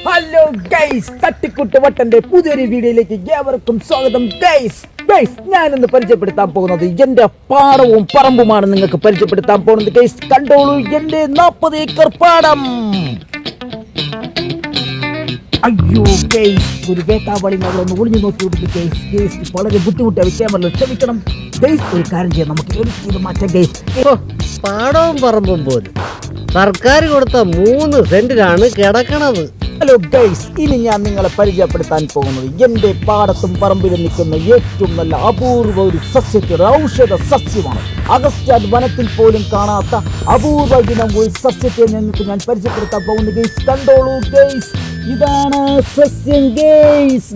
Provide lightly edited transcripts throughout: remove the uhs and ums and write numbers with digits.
Hello guys, തട്ടിക്കുട്ട് വട്ടന്റെ പുതിയൊരു വീഡിയോയിലേക്ക് ഏവർക്കും സ്വാഗതം ഗൈസ്. ഞാനിന്ന് പരിചയപ്പെടുത്താൻ പോകുന്നത് എന്റെ പാടവും പറമ്പുമാണ് നിങ്ങൾക്ക് പരിചയപ്പെടുത്താൻ പോകുന്നത് ഗൈസ്. കണ്ടോളൂ എന്റെ 40 ഏക്കർ പാടം. അയ്യോ ഗൈസ്, ഒരു വേട്ടാവളി അവിടെ ഒന്ന് ഒളിഞ്ഞു നോക്കി കൊടുക്കും ഗൈസ്. വളരെ ബുദ്ധിമുട്ടാണ് വിഷയമല്ലോ, ക്ഷമിക്കണം ഗൈസ്. ഒരു കാര്യം ചെയ്യാം, നമുക്ക് എഡിറ്റ് ചെയ്ത് മാറ്റാം ഗൈസ്. പാടവും പറമ്പും പോലും സർക്കാർ കൊടുത്ത 3 സെന്റിലാണ് കിടക്കണത്. ഹലോ ഗൈസ്, ഇനി ഞാൻ നിങ്ങളെ പരിചയപ്പെടുത്താൻ പോകുന്നത് എന്റെ പാടത്തും പറമ്പിലും നിൽക്കുന്ന ഏറ്റവും നല്ല അപൂർവ ഒരു സസ്യത്തിന്റെ ഔഷധ സസ്യമാണ്. അഗസ്ത്യാർ വനത്തിൽ പോലും കാണാത്ത അപൂർവ ഇനം ഒരു സസ്യത്തെ ഞങ്ങൾക്ക് ഞാൻ പരിചയപ്പെടുത്താൻ പോകുന്നു ഗൈസ്. കണ്ടോളൂ ഗൈസ്, ഇതാണ് സസ്യം ഗൈസ്.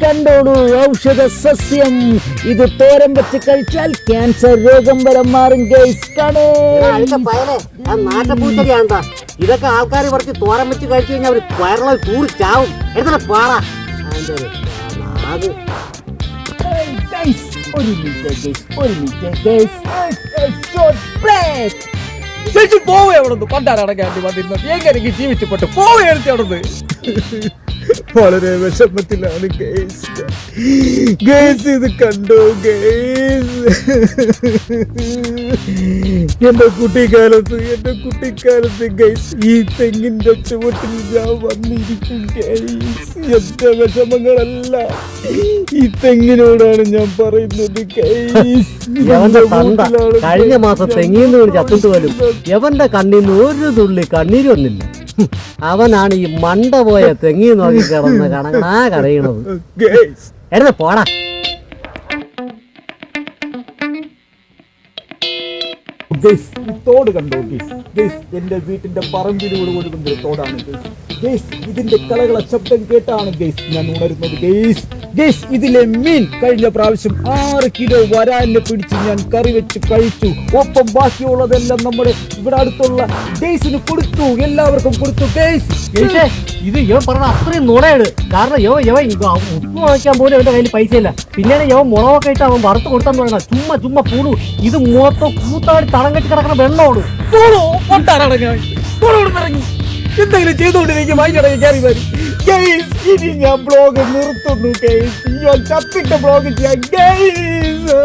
കണ്ടോളൂ, ഔഷധ സസ്യം. ഇത് തോരൻ വെച്ച് കഴിച്ചാൽ ക്യാൻസർ രോഗം വരെ മാറും ഗൈസ്. ഇതൊക്കെ ആൾക്കാർ കുറച്ച് തോരൻ വെച്ച് കഴിച്ചു കഴിഞ്ഞാൽ അവർ വയറുള്ള കൂടി ചാവും. എടുത്ത പാടാ പണ്ടാരടങ്ങാണ്ടി വന്നിരുന്നത് എങ്ങനെ ജീവിച്ചപ്പെട്ടു പോവുകയാണ് അവിടെ. വളരെ വിഷമത്തിലാണ് ഗേസ്. ഇത് കണ്ടോ ഗേസ്, എന്റെ കുട്ടിക്കാലത്ത് ഗൈസ് ഈ തെങ്ങിന്റെ ചുവട്ടിൽ ഞാൻ വന്നിരിക്കും ഗൈസ്. എന്റെ വിഷമങ്ങളല്ല ഈ തെങ്ങിനോടാണ് ഞാൻ പറയുന്നത് ഗൈസ്. കഴിഞ്ഞ മാസം തെങ്ങിന്ന് ചത്തിട്ട് പോലും എവന്റെ കണ്ണീന്ന് ഒരു തുള്ളി കണ്ണീര് വന്നില്ല. അവനാണ് ഈ മണ്ട പോയ തെങ്ങി നോക്കി കിടന്ന് കരയണത്. എഴുത പോടാ. തോട് കണ്ടോ ഗൈസ്, എന്റെ വീട്ടിന്റെ പറമ്പിലൂടെ ഒഴുകുന്ന ഒരു തോടാണ് ഗൈസ്. ഇതിന്റെ കളകള ശബ്ദം കേട്ടാണ് ഗൈസ് ഞാൻ ഉണരുന്നത് ഗൈസ്. ഇതിലെ മീൻ കഴിഞ്ഞ പ്രാവശ്യം 6 കിലോ വരാലിനെ പിടിച്ച് ഞാൻ കറി വെച്ച് കഴിച്ചു. ഒപ്പം ബാക്കിയുള്ളതെല്ലാം നമ്മുടെ ഇവിടെ അടുത്തുള്ള ഗൈസിന് കൊടുത്തു, എല്ലാവർക്കും കൊടുത്തു ഗൈസ്. ഇത് ഇവൻ പറഞ്ഞ അത്രയും നുണയാണ്. കാരണം ഉപ്പ് വാങ്ങിക്കാൻ പോലും അവന്റെ കയ്യിൽ പൈസ ഇല്ല. പിന്നീട് ഇവൻ മുളകൊക്കെ ഇട്ട് അവൻ വറുത്ത് കൊടുത്താന്ന് പറയണ ചുമ്മാ പൂടു. ഇത് മൊത്തം കൂത്താടി തളം കെട്ടി കിടക്കണ വെള്ളമാണ്. എന്തെങ്കിലും ചെയ്തുകൊണ്ടിരിക്കും കയറി വരും ഗൈസ്. ഇനി ഞാൻ ബ്ലോഗ് നിർത്തുന്നു ഗൈസ്. ഞാൻ ചത്തിട്ട് ബ്ലോഗ് ചെയ്യാം ഗൈസ്.